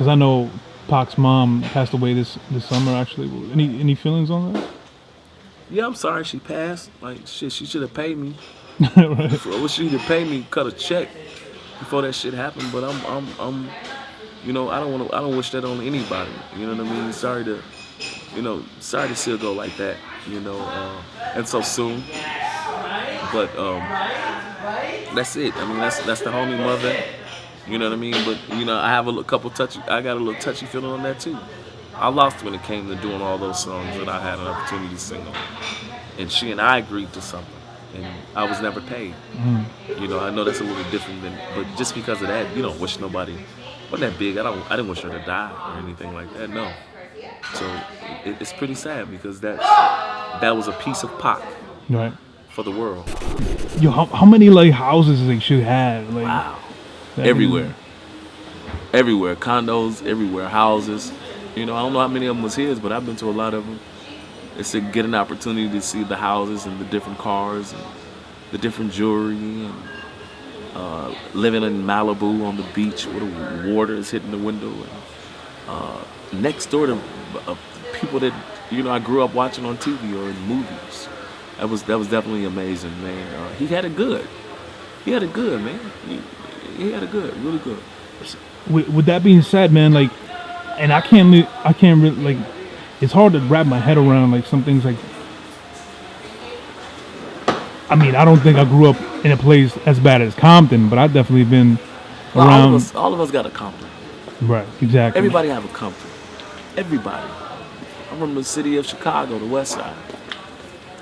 Because I know Pac's mom passed away this summer. Actually, any feelings on that? Yeah, I'm sorry she passed. Like shit, she should have paid me. Right. I wish she would have paid me, cut a check before that shit happened. But I'm you know, I don't wish that on anybody. You know what I mean? Sorry to see her go like that. You know, and so soon. But that's it. I mean, that's the homie mother. You know what I mean? But you know, I got a little touchy feeling on that too. I lost when it came to doing all those songs that I had an opportunity to sing on. And she and I agreed to something, and I was never paid. You know, I know that's a little different but just because of that, you don't wish nobody. Wasn't that big? I didn't wish her to die or anything like that. No. So it's pretty sad because that was a piece of Pac Right. for the world. Yo, how many like houses they should have? Like, Wow. Everywhere. Everywhere. Condos, everywhere. Houses. You know, I don't know how many of them was his, but I've been to a lot of them. It's to get an opportunity to see the houses and the different cars and the different jewelry and living in Malibu on the beach where the water is hitting the window and next door to people that, you know, I grew up watching on TV or in movies. That was definitely amazing, man. He had it good. He had it good, man. He had it good, really good. With that being said, man, like, and I can't really, like, it's hard to wrap my head around like some things like. I mean, I don't think I grew up in a place as bad as Compton, but I've definitely been around. All of us got a Compton. Right, exactly. Everybody have a Compton. Everybody. I'm from the city of Chicago, the West Side.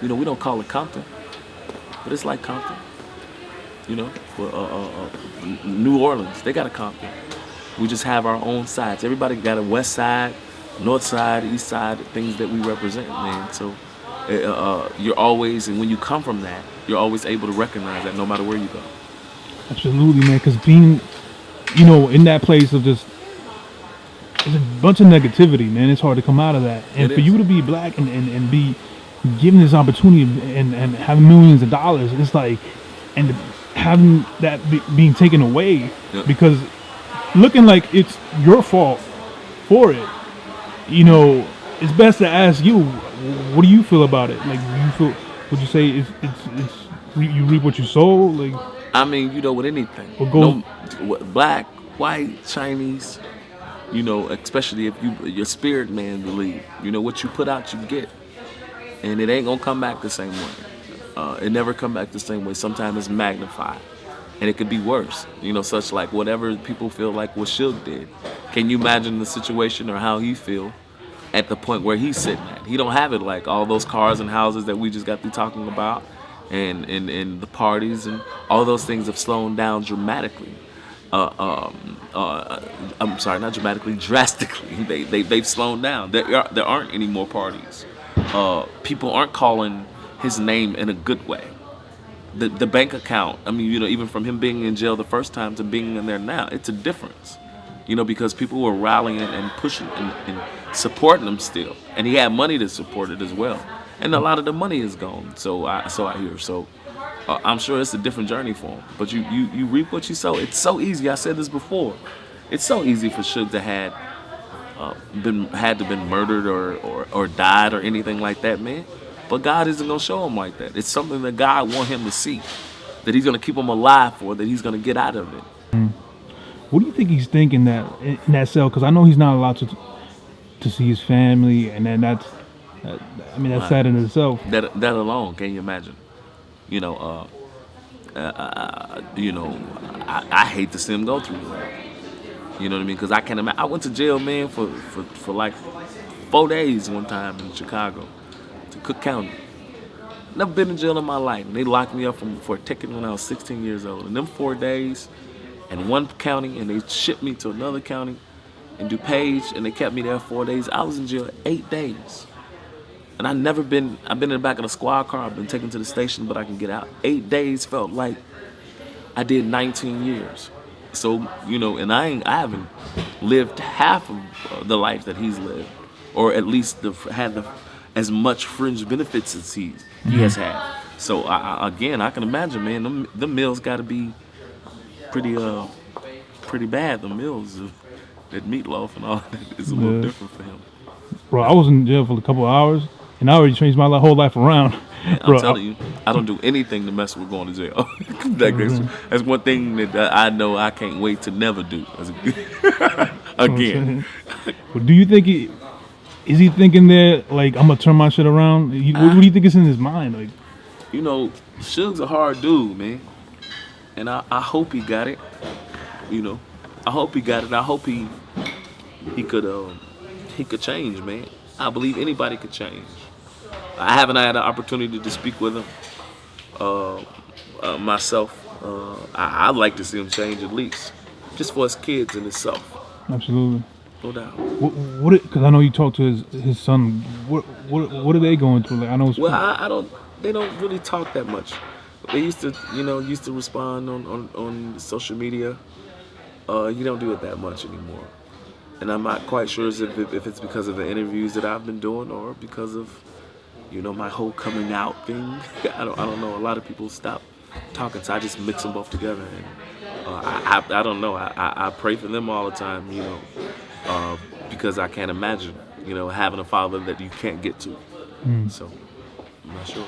You know, we don't call it Compton, but it's like Compton. You know, New Orleans, they got a Compton. We just have our own sides. Everybody got a West Side, North Side, East Side, things that we represent, man. So you're always, and when you come from that, you're always able to recognize that no matter where you go. Absolutely, man. Because being, you know, in that place of just, there's a bunch of negativity, man. It's hard to come out of that. And for you to be black and be given this opportunity and have millions of dollars, it's like, and having that being taken away because looking like it's your fault for it, you know, it's best to ask you, what do you feel about it? Like, would you say it's you reap what you sow? Like, I mean, you know, with anything, black, white, Chinese, you know, especially if your spirit man believe, you know, what you put out, you get, and it ain't gonna come back the same way. It never come back the same way. Sometimes it's magnified, and it could be worse. You know, such like whatever people feel like what Suge did. Can you imagine the situation or how he feel at the point where he's sitting at? He don't have it like all those cars and houses that we just got through talking about, and the parties and all those things have slowed down dramatically. I'm sorry, not dramatically, drastically. They've slowed down. There aren't any more parties. People aren't calling his name in a good way. The bank account, I mean, you know, even from him being in jail the first time to being in there now, it's a difference. You know, because people were rallying and pushing and supporting him still. And he had money to support it as well. And a lot of the money is gone, so I hear. So I'm sure it's a different journey for him. But you reap what you sow. It's so easy. I said this before. It's so easy for Suge to had been murdered or died or anything like that, man. But God isn't gonna show him like that. It's something that God want him to see, that He's gonna keep him alive for, that He's gonna get out of it. What do you think he's thinking in that cell? Because I know he's not allowed to see his family, and then that's sad in itself. That alone, can you imagine? You know, I hate to see him go through that. You know what I mean? Because I can't imagine. I went to jail, man, for like 4 days one time in Chicago, to Cook County. Never been in jail in my life. And they locked me up for a ticket when I was 16 years old. And them 4 days in one county, and they shipped me to another county in DuPage, and they kept me there 4 days. I was in jail 8 days. And I've been in the back of the squad car. I've been taken to the station, but I can get out. 8 days felt like I did 19 years. So, you know, and I haven't lived half of the life that he's lived, or at least had as much fringe benefits as he has had. So I can imagine, man, the meals got to be pretty bad. The meals, that meatloaf and all that is a little Yeah. different for him. Bro, I was in jail for a couple of hours, and I already changed my whole life around. I'm Bro, telling you, I don't do anything to mess with going to jail. Mhm. That's one thing that I know I can't wait to never do again. But do you think is he thinking that like I'm gonna turn my shit around? What do you think is in his mind? Like, You know, Suge's a hard dude, man, and I hope he got it. You know, I hope he got it. I hope he could change, man. I believe anybody could change. I haven't had an opportunity to speak with him myself. I'd like to see him change at least, just for his kids and himself, absolutely. no doubt. What? Because I know you talked to his son. What are they going through? Like, I know. Well, I don't. They don't really talk that much. They used to respond on social media. You don't do it that much anymore, and I'm not quite sure if it's because of the interviews that I've been doing or because of my whole coming out thing. I don't know. A lot of people stop talking, so I just mix them both together, and I don't know. I pray for them all the time, because I can't imagine having a father that you can't get to. So I'm not sure.